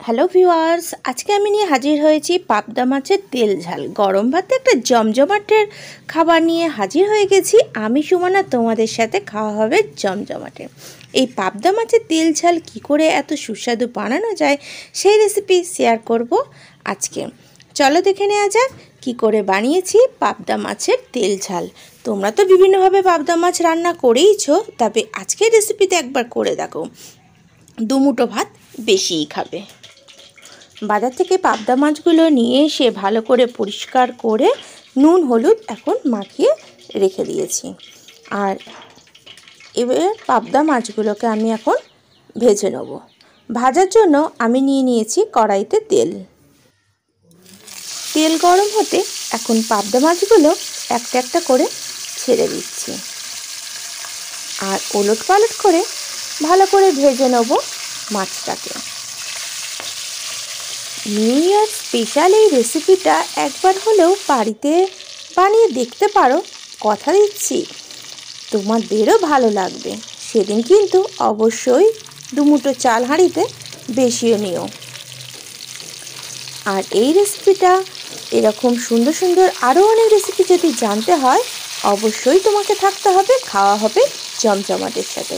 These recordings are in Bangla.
হ্যালো ভিউয়ার্স, আজকে আমি নিয়ে হাজির হয়েছি পাবদা মাছের তেল ঝাল। গরম ভাতে একটা জমজমাটের খাবার নিয়ে হাজির হয়ে গেছি আমি সুমনা। তোমাদের সাথে খাওয়া হবে জমজমাটে। এই পাবদা মাছের তেল ঝাল কী করে এত সুস্বাদু বানানো যায় সেই রেসিপি শেয়ার করব আজকে। চলো দেখে নেওয়া যাক কী করে বানিয়েছি পাবদা মাছের তেল ঝাল। তোমরা তো বিভিন্নভাবে পাবদা মাছ রান্না করেইছো, তবে আজকের রেসিপিতে একবার করে দেখো, দুমুঠো ভাত বেশিই খাবে। বাজার থেকে পাবদা মাছগুলো নিয়ে এসে ভালো করে পরিষ্কার করে নুন হলুদ এখন মাখিয়ে রেখে দিয়েছি। আর এবার পাবদা মাছগুলোকে আমি এখন ভেজে নেব। ভাজার জন্য আমি নিয়ে নিয়েছি কড়াইতে তেল। তেল গরম হতে এখন পাবদা মাছগুলো একটা একটা করে ছেড়ে দিচ্ছি আর ওলট পালট করে ভালো করে ভেজে নেব মাছটাকে। নিউ ইয়ার স্পেশাল এই রেসিপিটা একবার হলেও বাড়িতে বানিয়ে দেখতে পারো, কথা দিচ্ছি তোমাদেরও ভালো লাগবে। সেদিন কিন্তু অবশ্যই দুমুঠো চাল হাঁড়িতে বেশিও নিও। আর এই রেসিপিটা এরকম সুন্দর সুন্দর আরও অনেক রেসিপি যদি জানতে হয় অবশ্যই তোমাকে থাকতে হবে, খাওয়া হবে জমজমাটের সাথে।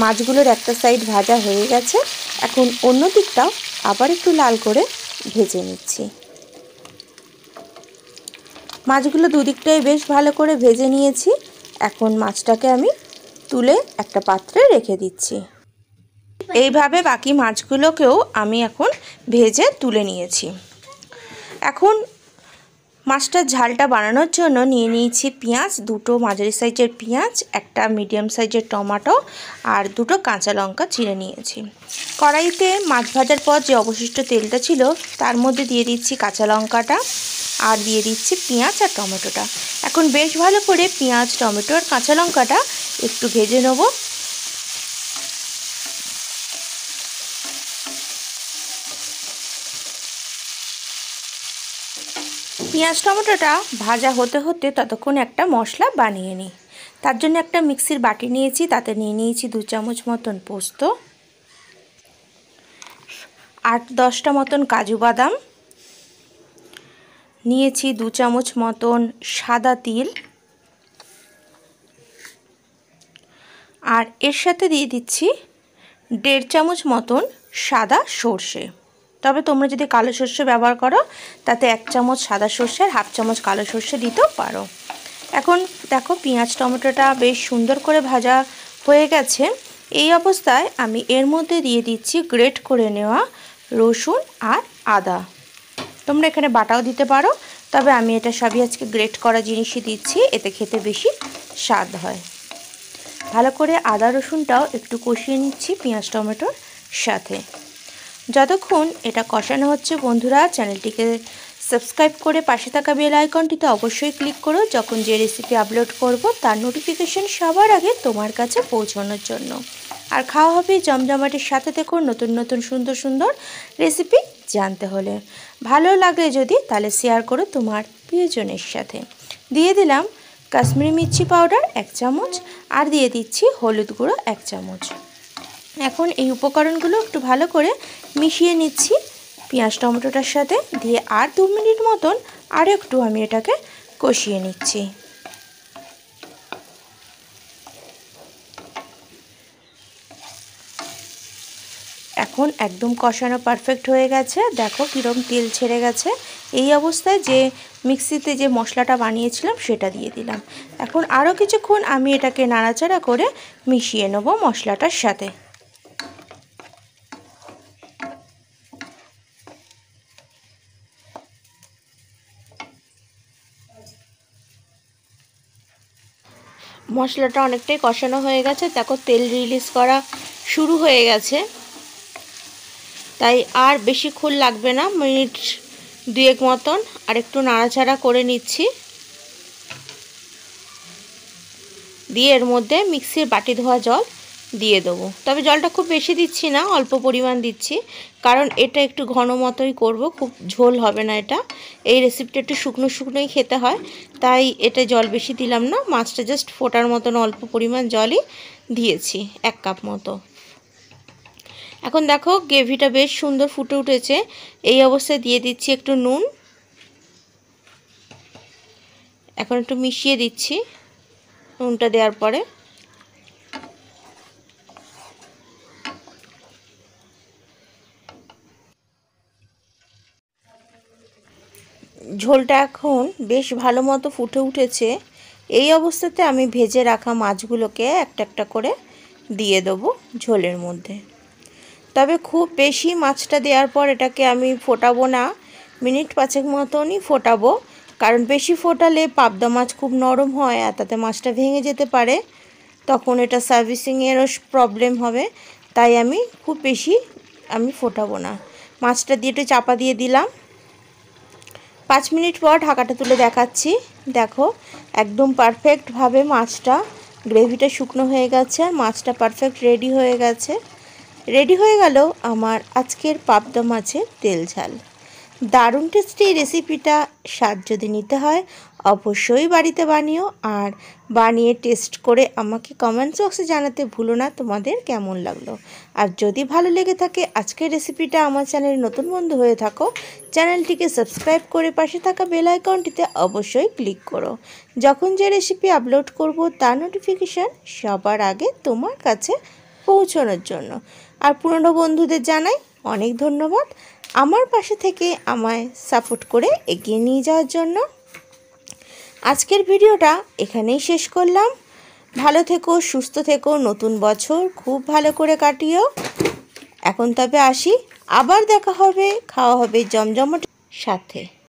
মাছগুলোর একটা সাইড ভাজা হয়ে গেছে, এখন অন্য দিকটাও আবার একটু লাল করে ভেজে নিচ্ছি। মাছগুলো দুদিকটাই বেশ ভালো করে ভেজে নিয়েছি। এখন মাছটাকে আমি তুলে একটা পাত্রে রেখে দিচ্ছি। এইভাবে বাকি মাছগুলোকেও আমি এখন ভেজে তুলে নিয়েছি। এখন মাছটার ঝালটা বানানোর জন্য নিয়ে নিয়েছি পেঁয়াজ, দুটো মাঝারি সাইজের পেঁয়াজ, একটা মিডিয়াম সাইজের টমেটো আর দুটো কাঁচা লঙ্কা চিড়ে নিয়েছি। কড়াইতে মাছ ভাজার পর যে অবশিষ্ট তেলটা ছিল তার মধ্যে দিয়ে দিচ্ছি কাঁচা লঙ্কাটা আর দিয়ে দিচ্ছি পেঁয়াজ আর টমেটোটা। এখন বেশ ভালো করে পেঁয়াজ, টমেটো আর কাঁচা লঙ্কাটা একটু ভেজে নেব। পেঁয়াজ টমেটোটা ভাজা হতে হতে ততক্ষণ একটা মশলা বানিয়ে নিই। তার জন্য একটা মিক্সির বাটি নিয়েছি, তাতে নিয়ে নিয়েছি 2 চামচ মতন পোস্ত, 8-10টা মতন কাজু বাদাম, নিয়েছি 2 চামচ মতন সাদা তিল, আর এর সাথে দিয়ে দিচ্ছি 1.5 চামচ মতন সাদা সর্ষে। তবে তোমরা যদি কালো সর্ষে ব্যবহার করো তাতে 1 চামচ সাদা সর্ষে আর 1/2 চামচ কালো সর্ষে দিতেও পারো। এখন দেখো পেঁয়াজ টমেটোটা বেশ সুন্দর করে ভাজা হয়ে গেছে। এই অবস্থায় আমি এর মধ্যে দিয়ে দিচ্ছি গ্রেট করে নেওয়া রসুন আর আদা। তোমরা এখানে বাটাও দিতে পারো, তবে আমি এটা সবই আজকে গ্রেট করা জিনিসই দিচ্ছি, এতে খেতে বেশি স্বাদ হয়। ভালো করে আদা রসুনটাও একটু কষিয়ে নিচ্ছি পেঁয়াজ টমেটোর সাথে। যতক্ষণ এটা কষানো হচ্ছে বন্ধুরা, চ্যানেলটিকে সাবস্ক্রাইব করে পাশে থাকা বেল আইকনটিতে অবশ্যই ক্লিক করো, যখন যে রেসিপি আপলোড করব তার নোটিফিকেশন সবার আগে তোমার কাছে পৌঁছানোর জন্য। আর খাওয়া হবে জমজমাটের সাথে দেখো নতুন নতুন সুন্দর সুন্দর রেসিপি জানতে হলে। ভালো লাগলে যদি তাহলে শেয়ার করো তোমার প্রিয়জনের সাথে। দিয়ে দিলাম কাশ্মীরি মির্চি পাউডার 1 চামচ আর দিয়ে দিচ্ছি হলুদ গুঁড়ো 1 চামচ। এখন এই উপকরণগুলো একটু ভালো করে মিশিয়ে নিচ্ছি পেঁয়াজ টমেটোটার সাথে, দিয়ে আর 2 মিনিট মতন আর একটু আমি এটাকে কষিয়ে নিচ্ছি। এখন একদম কষানো পারফেক্ট হয়ে গেছে, দেখো কীরকম তেল ছেড়ে গেছে। এই অবস্থায় যে মিক্সিতে যে মশলাটা বানিয়েছিলাম সেটা দিয়ে দিলাম। এখন আরও কিছুক্ষণ আমি এটাকে নাড়াচাড়া করে মিশিয়ে নেব মশলাটার সাথে। মশলাটা অনেকটাই কষানো হয়ে গেছে, দেখো তেল রিলিজ করা শুরু হয়ে গেছে, তাই আর বেশিক্ষণ লাগবে না, মিনিট 2 মতন আর একটু নাড়াচাড়া করে নিচ্ছি। দিয়ে এর মধ্যে মিক্সির বাটি ধোয়া জল দিয়ে দেবো, তবে জলটা খুব বেশি দিচ্ছি না, অল্প পরিমাণ দিচ্ছি, কারণ এটা একটু ঘন মতোই করব, খুব ঝোল হবে না এটা। এই রেসিপিটা একটু শুকনো শুকনোই খেতে হয়, তাই এটা জল বেশি দিলাম না, মাছটা জাস্ট ফোটার মতন অল্প পরিমাণ জলই দিয়েছি, 1 কাপ মতো। এখন দেখো গ্রেভিটা বেশ সুন্দর ফুটে উঠেছে। এই অবস্থায় দিয়ে দিচ্ছি একটু নুন। এখন একটু মিশিয়ে দিচ্ছি নুনটা দেওয়ার পরে। ঝোলটা এখন বেশ ভালো মতো ফুটে উঠেছে। এই অবস্থাতে আমি ভেজে রাখা মাছগুলোকে একটা একটা করে দিয়ে দেবো ঝোলের মধ্যে। তবে খুব বেশি মাছটা দেওয়ার পর এটাকে আমি ফোটাবো না, মিনিট 5 মতনই ফোটাবো, কারণ বেশি ফোটালে পাবদা মাছ খুব নরম হয় আর তাতে মাছটা ভেঙে যেতে পারে, তখন এটা সার্ভিসিংয়েরও প্রবলেম হবে। তাই আমি খুব বেশি ফোটাবো না। মাছটা দিয়ে একটু চাপা দিয়ে দিলাম। 5 মিনিট পর ঢাকাটা তুলে দেখাচ্ছি। দেখো একদম পারফেক্টভাবে মাছটা, গ্রেভিটা শুকনো হয়ে গেছে আর মাছটা পারফেক্ট রেডি হয়ে গেছে। রেডি হয়ে গেল আমার আজকের পাবদা মাছের তেল ঝাল। দারুণ টেস্টি রেসিপিটা স্বাদ যদি নিতে হয় অবশ্যই বাড়িতে বানিও, আর বানিয়ে টেস্ট করে আমাকে কমেন্টস বক্সে জানাতে ভুলো না তোমাদের কেমন লাগলো। আর যদি ভালো লেগে থাকে আজকের রেসিপিটা, আমার চ্যানেলে নতুন বন্ধু হয়ে থাকো, চ্যানেলটিকে সাবস্ক্রাইব করে পাশে থাকা বেল আইকনটিতে অবশ্যই ক্লিক করো। যখন যে রেসিপি আপলোড করব তার নোটিফিকেশান সবার আগে তোমার কাছে পৌঁছানোর জন্য। আর পুরনো বন্ধুদের জানাই অনেক ধন্যবাদ আমার পাশে থেকে আমায় সাপোর্ট করে এগিয়ে নিয়ে যাওয়ার জন্য। আজকের ভিডিওটা এখানেই শেষ করলাম। ভালো থেকো, সুস্থ থেকো, নতুন বছর খুব ভালো করে কাটিও। এখন তবে আসি, আবার দেখা হবে, খাওয়া হবে জমজমাট সাথে।